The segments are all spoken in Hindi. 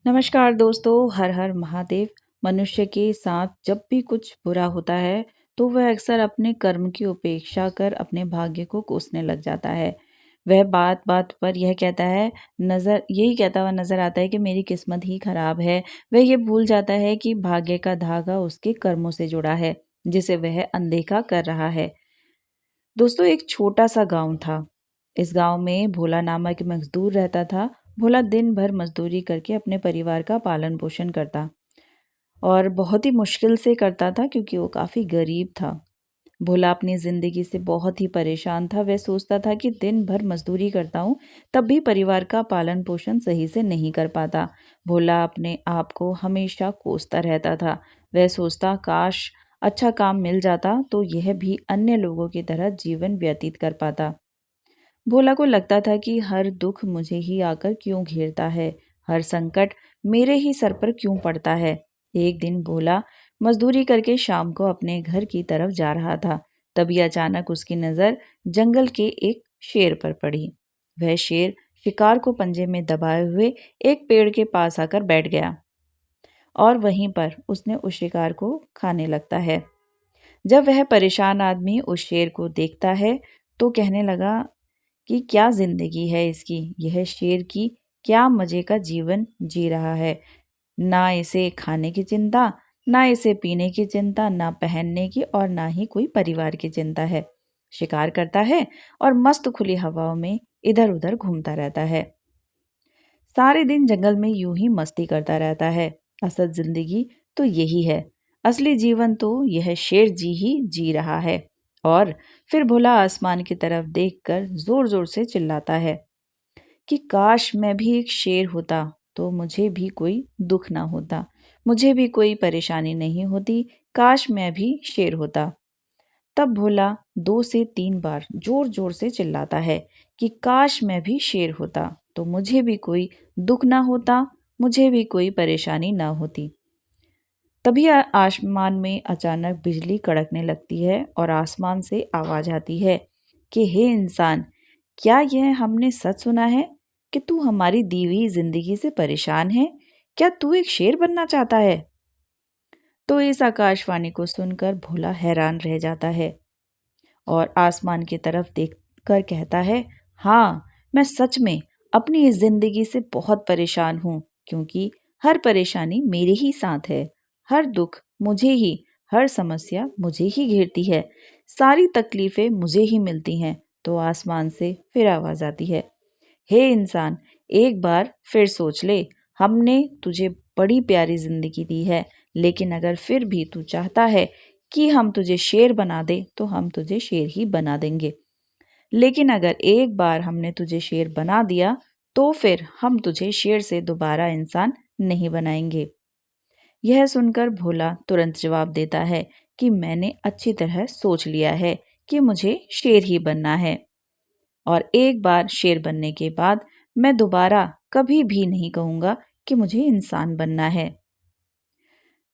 नमस्कार दोस्तों, हर हर महादेव। मनुष्य के साथ जब भी कुछ बुरा होता है तो वह अक्सर अपने कर्म की उपेक्षा कर अपने भाग्य को कोसने लग जाता है। वह बात बात पर यही कहता हुआ नजर आता है कि मेरी किस्मत ही खराब है। वह ये भूल जाता है कि भाग्य का धागा उसके कर्मों से जुड़ा है, जिसे वह अनदेखा कर रहा है। दोस्तों, एक छोटा सा गांव था। इस गांव में भोला नामक एक मजदूर रहता था। भोला दिन भर मजदूरी करके अपने परिवार का पालन पोषण करता और बहुत ही मुश्किल से करता था, क्योंकि वो काफी गरीब था। भोला अपनी जिंदगी से बहुत ही परेशान था। वह सोचता था कि दिन भर मजदूरी करता हूँ, तब भी परिवार का पालन पोषण सही से नहीं कर पाता। भोला अपने आप को हमेशा कोसता रहता था। वह सोचता, काश अच्छा काम मिल जाता तो यह भी अन्य लोगों की तरह जीवन व्यतीत कर पाता। भोला को लगता था कि हर दुख मुझे ही आकर क्यों घेरता है, हर संकट मेरे ही सर पर क्यों पड़ता है। एक दिन भोला मजदूरी करके शाम को अपने घर की तरफ जा रहा था। तभी अचानक उसकी नजर जंगल के एक शेर पर पड़ी। वह शेर शिकार को पंजे में दबाए हुए एक पेड़ के पास आकर बैठ गया और वहीं पर उसने उस शिकार को खाने लगता है। जब वह परेशान आदमी उस शेर को देखता है तो कहने लगा कि क्या जिंदगी है इसकी, यह शेर की क्या मजे का जीवन जी रहा है। ना इसे खाने की चिंता, ना इसे पीने की चिंता, ना पहनने की और ना ही कोई परिवार की चिंता है। शिकार करता है और मस्त खुली हवाओं में इधर उधर घूमता रहता है। सारे दिन जंगल में यूं ही मस्ती करता रहता है। असल जिंदगी तो यही है। असली जीवन तो यह शेर जी ही जी रहा है। और फिर भोला आसमान की तरफ देखकर जोर जोर से चिल्लाता है कि काश मैं भी एक शेर होता तो मुझे भी कोई दुख ना होता, मुझे भी कोई परेशानी नहीं होती। काश मैं भी शेर होता। तब भोला 2 से 3 बार जोर जोर से चिल्लाता है कि काश मैं भी शेर होता तो मुझे भी कोई दुख ना होता, मुझे भी कोई परेशानी ना होती। तभी आसमान में अचानक बिजली कड़कने लगती है और आसमान से आवाज आती है कि हे इंसान, क्या यह हमने सच सुना है कि तू हमारी दी हुई जिंदगी से परेशान है? क्या तू एक शेर बनना चाहता है? तो इस आकाशवाणी को सुनकर भोला हैरान रह जाता है और आसमान की तरफ देखकर कहता है, हाँ, मैं सच में अपनी इस जिंदगी से बहुत परेशान हूँ, क्योंकि हर परेशानी मेरे ही साथ है। हर दुख मुझे ही, हर समस्या मुझे ही घेरती है, सारी तकलीफें मुझे ही मिलती हैं। तो आसमान से फिर आवाज आती है, हे इंसान, एक बार फिर सोच ले। हमने तुझे बड़ी प्यारी जिंदगी दी है, लेकिन अगर फिर भी तू चाहता है कि हम तुझे शेर बना दे तो हम तुझे शेर ही बना देंगे। लेकिन अगर एक बार हमने तुझे शेर बना दिया तो फिर हम तुझे शेर से दोबारा इंसान नहीं बनाएंगे। यह सुनकर भोला तुरंत जवाब देता है कि मैंने अच्छी तरह सोच लिया है कि मुझे शेर ही बनना है, और एक बार शेर बनने के बाद मैं दोबारा कभी भी नहीं कहूंगा कि मुझे इंसान बनना है।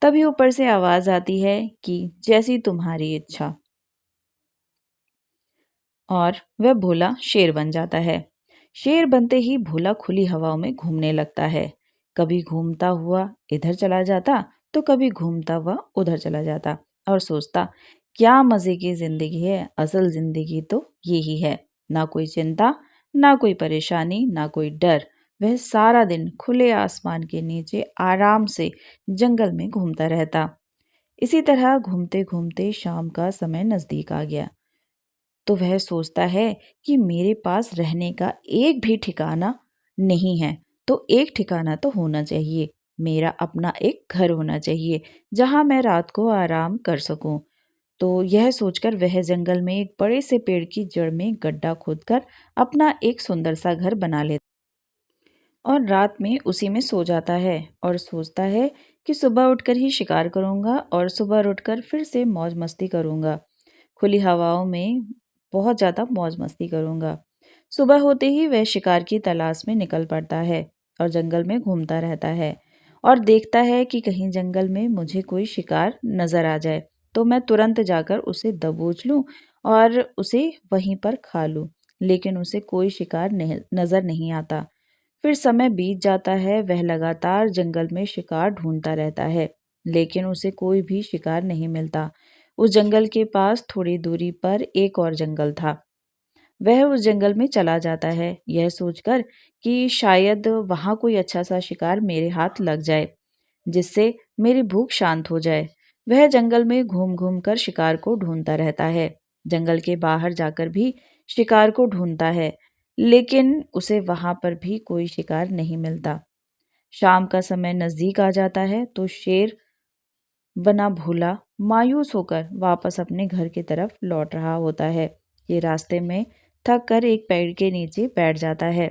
तभी ऊपर से आवाज आती है कि जैसी तुम्हारी इच्छा, और वह भोला शेर बन जाता है। शेर बनते ही भोला खुली हवाओं में घूमने लगता है। कभी घूमता हुआ इधर चला जाता तो कभी घूमता हुआ उधर चला जाता और सोचता, क्या मजे की जिंदगी है, असल जिंदगी तो यही है। ना कोई चिंता, ना कोई परेशानी, ना कोई डर। वह सारा दिन खुले आसमान के नीचे आराम से जंगल में घूमता रहता। इसी तरह घूमते घूमते शाम का समय नजदीक आ गया। तो वह सोचता है कि मेरे पास रहने का एक भी ठिकाना नहीं है, तो एक ठिकाना तो होना चाहिए। मेरा अपना एक घर होना चाहिए जहां मैं रात को आराम कर सकूं। तो यह सोचकर वह जंगल में एक बड़े से पेड़ की जड़ में गड्ढा खोदकर अपना एक सुंदर सा घर बना लेता और रात में उसी में सो जाता है और सोचता है कि सुबह उठकर ही शिकार करूंगा और सुबह उठकर फिर से मौज मस्ती करूंगा, खुली हवाओं में बहुत ज़्यादा मौज मस्ती करूंगा। सुबह होते ही वह शिकार की तलाश में निकल पड़ता है और जंगल में घूमता रहता है और देखता है कि कहीं जंगल में मुझे कोई शिकार नजर आ जाए तो मैं तुरंत जाकर उसे दबोच लूं और उसे वहीं पर खा लूं। लेकिन उसे कोई शिकार नहीं नजर नहीं आता। फिर समय बीत जाता है, वह लगातार जंगल में शिकार ढूंढता रहता है, लेकिन उसे कोई भी शिकार नहीं मिलता। उस जंगल के पास थोड़ी दूरी पर एक और जंगल था। वह उस जंगल में चला जाता है, यह सोचकर कि शायद वहां कोई अच्छा सा शिकार मेरे हाथ लग जाए, जिससे मेरी भूख शांत हो जाए। वह जंगल में घूम घूम कर शिकार को ढूंढता रहता है। जंगल के बाहर जाकर भी शिकार को ढूंढता है, लेकिन उसे वहां पर भी कोई शिकार नहीं मिलता। शाम का समय नजदीक आ जाता है तो शेर बना भूला मायूस होकर वापस अपने घर की तरफ लौट रहा होता है। ये रास्ते में थक कर एक पेड़ के नीचे बैठ जाता है।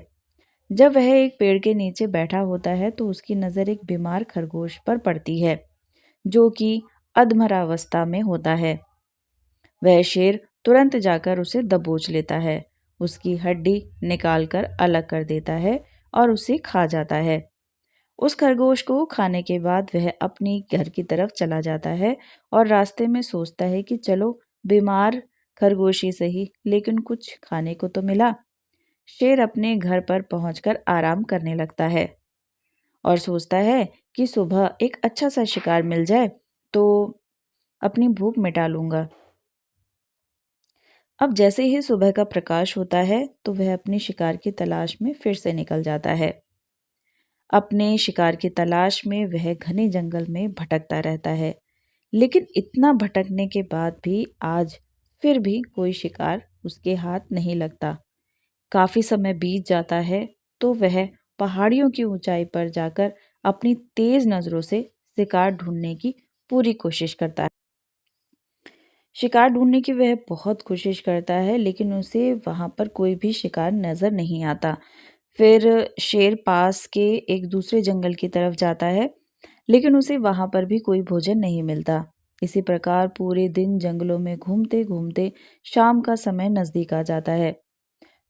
जब वह एक पेड़ के नीचे बैठा होता है तो उसकी नज़र एक बीमार खरगोश पर पड़ती है, जो कि अधमरावस्था में होता है। वह शेर तुरंत जाकर उसे दबोच लेता है, उसकी हड्डी निकालकर अलग कर देता है और उसे खा जाता है। उस खरगोश को खाने के बाद वह अपनी घर की तरफ चला जाता है और रास्ते में सोचता है कि चलो, बीमार खरगोश ही सही, लेकिन कुछ खाने को तो मिला। शेर अपने घर पर पहुंचकर आराम करने लगता है और सोचता है कि सुबह एक अच्छा सा शिकार मिल जाए तो अपनी भूख मिटा लूंगा। अब जैसे ही सुबह का प्रकाश होता है तो वह अपने शिकार की तलाश में फिर से निकल जाता है। अपने शिकार की तलाश में वह घने जंगल में भटकता रहता है, लेकिन इतना भटकने के बाद भी आज फिर भी कोई शिकार उसके हाथ नहीं लगता। काफी समय बीत जाता है तो वह पहाड़ियों की ऊंचाई पर जाकर अपनी तेज नजरों से शिकार ढूंढने की पूरी कोशिश करता है। शिकार ढूंढने की वह बहुत कोशिश करता है, लेकिन उसे वहां पर कोई भी शिकार नजर नहीं आता। फिर शेर पास के एक दूसरे जंगल की तरफ जाता है, लेकिन उसे वहां पर भी कोई भोजन नहीं मिलता। इसी प्रकार पूरे दिन जंगलों में घूमते घूमते शाम का समय नजदीक आ जाता है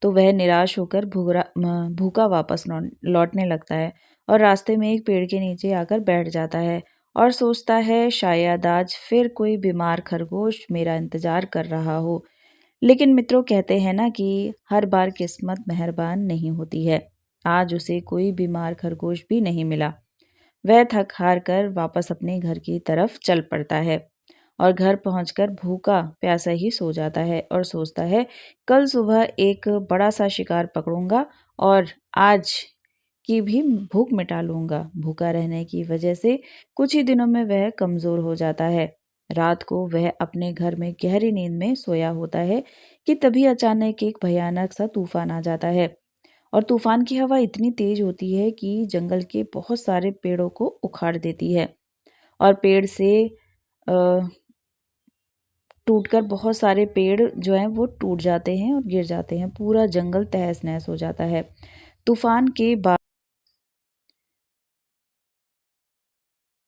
तो वह निराश होकर भूखा वापस लौटने लगता है और रास्ते में एक पेड़ के नीचे आकर बैठ जाता है और सोचता है शायद आज फिर कोई बीमार खरगोश मेरा इंतजार कर रहा हो। लेकिन मित्रों, कहते हैं ना कि हर बार किस्मत मेहरबान नहीं होती है। आज उसे कोई बीमार खरगोश भी नहीं मिला। वह थक हार कर वापस अपने घर की तरफ चल पड़ता है और घर पहुंचकर भूखा प्यासा ही सो जाता है और सोचता है कल सुबह एक बड़ा सा शिकार पकड़ूंगा और आज की भी भूख मिटा लूंगा। भूखा रहने की वजह से कुछ ही दिनों में वह कमजोर हो जाता है। रात को वह अपने घर में गहरी नींद में सोया होता है कि तभी अचानक एक भयानक सा तूफान आ जाता है और तूफान की हवा इतनी तेज होती है कि जंगल के बहुत सारे पेड़ों को उखाड़ देती है और पेड़ से अ, टूटकर बहुत सारे पेड़ जो हैं वो टूट जाते हैं और गिर जाते हैं। पूरा जंगल तहस-नहस हो जाता है। तूफान के बाद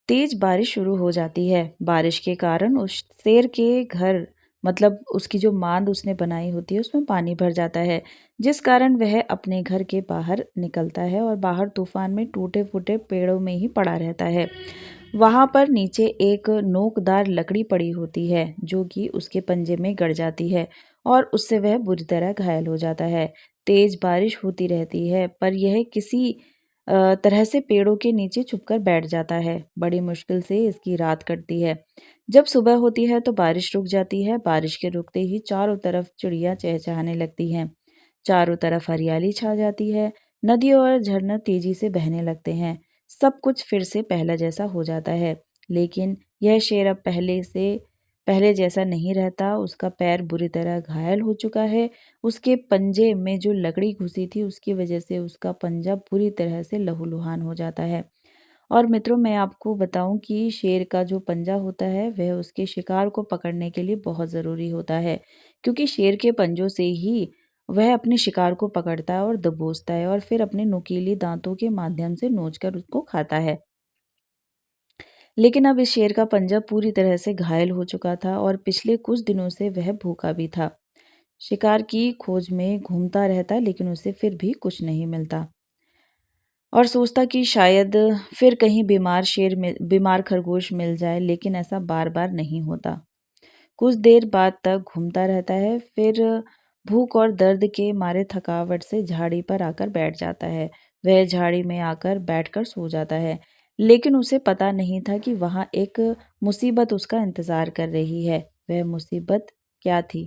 तेज बारिश शुरू हो जाती है। बारिश के कारण उस शेर के घर, मतलब उसकी जो मांद उसने बनाई होती है, उसमें पानी भर जाता है, जिस कारण वह अपने घर के बाहर निकलता है और बाहर तूफान में टूटे-फूटे पेड़ों में ही पड़ा रहता है। वहां पर नीचे एक नोकदार लकड़ी पड़ी होती है जो कि उसके पंजे में गड़ जाती है और उससे वह बुरी तरह घायल हो जाता है। तेज बारिश होती रहती है पर यह किसी तरह से पेड़ों के नीचे छुपकर बैठ जाता है। बड़ी मुश्किल से इसकी रात कटती है। जब सुबह होती है तो बारिश रुक जाती है। बारिश के रुकते ही चारों तरफ चिड़िया चहचहाने लगती हैं। चारों तरफ हरियाली छा जाती है। नदी और झरना तेजी से बहने लगते हैं। सब कुछ फिर से पहले जैसा हो जाता है। लेकिन यह शेर अब पहले जैसा नहीं रहता। उसका पैर बुरी तरह घायल हो चुका है। उसके पंजे में जो लकड़ी घुसी थी उसकी वजह से उसका पंजा पूरी तरह से लहूलुहान हो जाता है। और मित्रों, मैं आपको बताऊं कि शेर का जो पंजा होता है वह उसके शिकार को पकड़ने के लिए बहुत ज़रूरी होता है, क्योंकि शेर के पंजों से ही वह अपने शिकार को पकड़ता है और दबोचता है और फिर अपने नुकीले दांतों के माध्यम से नोचकर उसको खाता है। लेकिन अब इस शेर का पंजा पूरी तरह से घायल हो चुका था और पिछले कुछ दिनों से वह भूखा भी था। शिकार की खोज में घूमता रहता, लेकिन उसे फिर भी कुछ नहीं मिलता और सोचता कि शायद फिर कहीं बीमार खरगोश मिल जाए, लेकिन ऐसा बार बार नहीं होता। कुछ देर बाद तक घूमता रहता है, फिर भूख और दर्द के मारे थकावट से झाड़ी पर आकर बैठ जाता है। वह झाड़ी में आकर बैठकर सो जाता है, लेकिन उसे पता नहीं था कि वहाँ एक मुसीबत उसका इंतजार कर रही है। वह मुसीबत क्या थी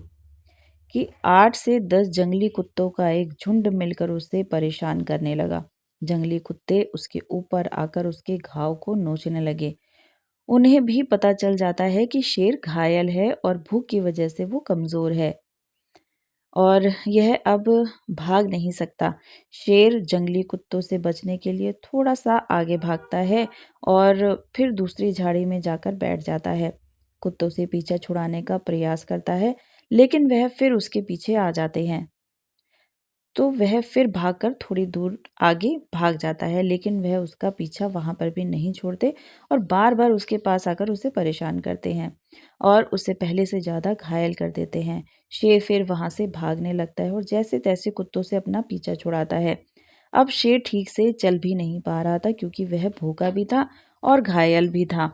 कि 8 से 10 जंगली कुत्तों का एक झुंड मिलकर उसे परेशान करने लगा। जंगली कुत्ते उसके ऊपर आकर उसके घाव को नोचने लगे। उन्हें भी पता चल जाता है कि शेर घायल है और भूख की वजह से वो कमजोर है और यह अब भाग नहीं सकता। शेर जंगली कुत्तों से बचने के लिए थोड़ा सा आगे भागता है और फिर दूसरी झाड़ी में जाकर बैठ जाता है। कुत्तों से पीछा छुड़ाने का प्रयास करता है, लेकिन वह फिर उसके पीछे आ जाते हैं। तो वह फिर भागकर थोड़ी दूर आगे भाग जाता है, लेकिन वह उसका पीछा वहां पर भी नहीं छोड़ते और बार बार उसके पास आकर उसे परेशान करते हैं और उसे पहले से ज़्यादा घायल कर देते हैं। शेर फिर वहां से भागने लगता है और जैसे तैसे कुत्तों से अपना पीछा छुड़ाता है। अब शेर ठीक से चल भी नहीं पा रहा था, क्योंकि वह भूखा भी था और घायल भी था।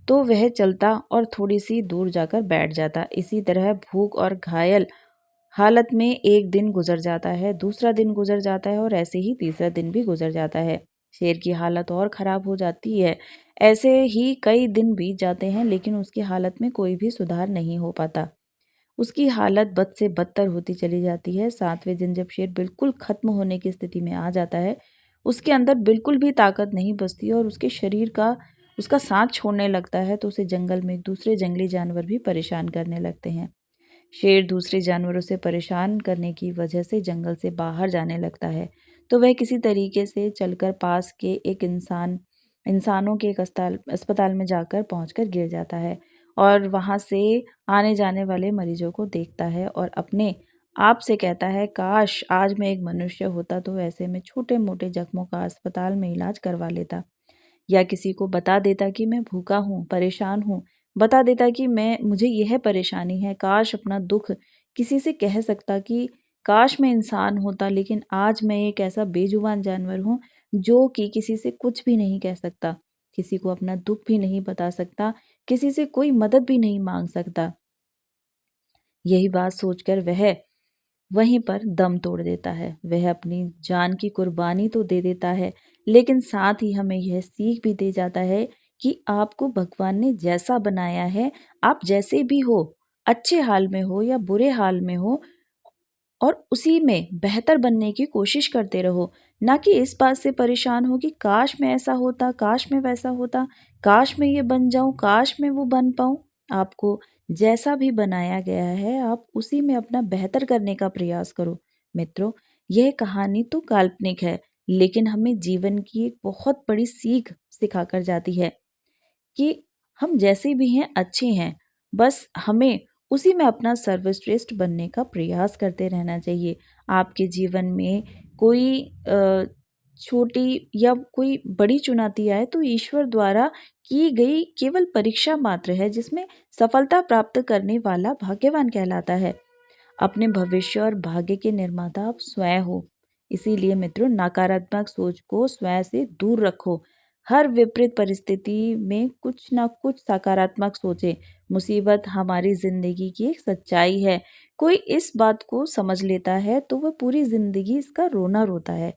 तो वह चलता और थोड़ी सी दूर जाकर बैठ जाता। इसी तरह भूख और घायल हालत में एक दिन गुजर जाता है, दूसरा दिन गुजर जाता है और ऐसे ही तीसरा दिन भी गुजर जाता है। शेर की हालत और खराब हो जाती है। ऐसे ही कई दिन बीत जाते हैं, लेकिन उसकी हालत में कोई भी सुधार नहीं हो पाता। उसकी हालत बद से बदतर होती चली जाती है। 7वें दिन जब शेर बिल्कुल खत्म होने की स्थिति में आ जाता है, उसके अंदर बिल्कुल भी ताकत नहीं बचती और उसके शरीर का उसका साथ छोड़ने लगता है, तो उसे जंगल में दूसरे जंगली जानवर भी परेशान करने लगते हैं। शेर दूसरे जानवरों से परेशान करने की वजह से जंगल से बाहर जाने लगता है। तो वह किसी तरीके से चलकर पास के एक इंसानों के एक अस्पताल में जाकर पहुंचकर गिर जाता है और वहां से आने जाने वाले मरीजों को देखता है और अपने आप से कहता है, काश आज मैं एक मनुष्य होता तो ऐसे में छोटे मोटे जख्मों का अस्पताल में इलाज करवा लेता, या किसी को बता देता कि मैं भूखा हूँ, परेशान हूँ, बता देता कि मैं मुझे यह परेशानी है। काश अपना दुख किसी से कह सकता कि काश मैं इंसान होता, लेकिन आज मैं एक ऐसा बेजुबान जानवर हूँ जो कि किसी से कुछ भी नहीं कह सकता, किसी को अपना दुख भी नहीं बता सकता, किसी से कोई मदद भी नहीं मांग सकता। यही बात सोचकर वह वहीं पर दम तोड़ देता है। वह अपनी जान की कुर्बानी तो दे देता है, लेकिन साथ ही हमें यह सीख भी दे जाता है कि आपको भगवान ने जैसा बनाया है, आप जैसे भी हो, अच्छे हाल में हो या बुरे हाल में हो, और उसी में बेहतर बनने की कोशिश करते रहो। ना कि इस बात से परेशान हो कि काश मैं ऐसा होता, काश मैं वैसा होता, काश मैं ये बन जाऊं, काश मैं वो बन पाऊं। आपको जैसा भी बनाया गया है, आप उसी में अपना बेहतर करने का प्रयास करो। मित्रों, यह कहानी तो काल्पनिक है, लेकिन हमें जीवन की एक बहुत बड़ी सीख सिखाकर जाती है कि हम जैसे भी हैं अच्छे हैं, बस हमें उसी में अपना सर्वश्रेष्ठ बनने का प्रयास करते रहना चाहिए। आपके जीवन में कोई छोटी या कोई बड़ी चुनौती आए तो ईश्वर द्वारा की गई केवल परीक्षा मात्र है, जिसमें सफलता प्राप्त करने वाला भाग्यवान कहलाता है। अपने भविष्य और भाग्य के निर्माता आप स्वयं हो। इसीलिए मित्रों, नकारात्मक सोच को स्वयं से दूर रखो। हर विपरीत परिस्थिति में कुछ ना कुछ सकारात्मक सोचें। मुसीबत हमारी जिंदगी की एक सच्चाई है। कोई इस बात को समझ लेता है तो वह पूरी जिंदगी इसका रोना रोता है।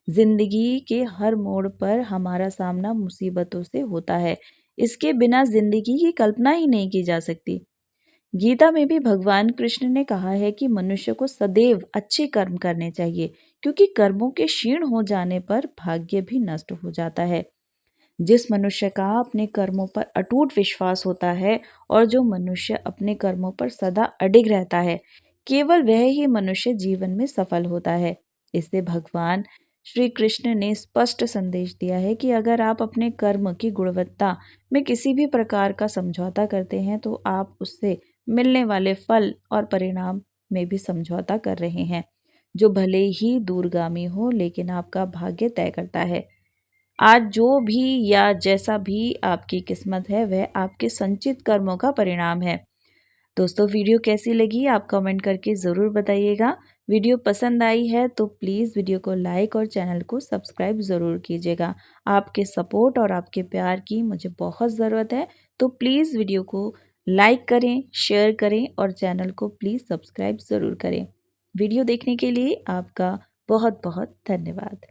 जिंदगी के हर मोड़ पर हमारा सामना मुसीबतों से होता है। इसके बिना जिंदगी की कल्पना ही नहीं की जा सकती। गीता में भी भगवान कृष्ण ने कहा है कि मनुष्य को सदैव अच्छे कर्म करने चाहिए, क्योंकि कर्मों के क्षीण हो जाने पर भाग्य भी नष्ट हो जाता है। जिस मनुष्य का अपने कर्मों पर अटूट विश्वास होता है और जो मनुष्य अपने कर्मों पर सदा अडिग रहता है, केवल वह ही मनुष्य जीवन में सफल होता है। इससे भगवान श्री कृष्ण ने स्पष्ट संदेश दिया है कि अगर आप अपने कर्म की गुणवत्ता में किसी भी प्रकार का समझौता करते हैं, तो आप उससे मिलने वाले फल और परिणाम में भी समझौता कर रहे हैं, जो भले ही दूरगामी हो, लेकिन आपका भाग्य तय करता है। आज जो भी या जैसा भी आपकी किस्मत है, वह आपके संचित कर्मों का परिणाम है। दोस्तों, वीडियो कैसी लगी आप कमेंट करके ज़रूर बताइएगा। वीडियो पसंद आई है तो प्लीज़ वीडियो को लाइक और चैनल को सब्सक्राइब ज़रूर कीजिएगा। आपके सपोर्ट और आपके प्यार की मुझे बहुत ज़रूरत है, तो प्लीज़ वीडियो को लाइक करें, शेयर करें और चैनल को प्लीज़ सब्सक्राइब ज़रूर करें। वीडियो देखने के लिए आपका बहुत बहुत धन्यवाद।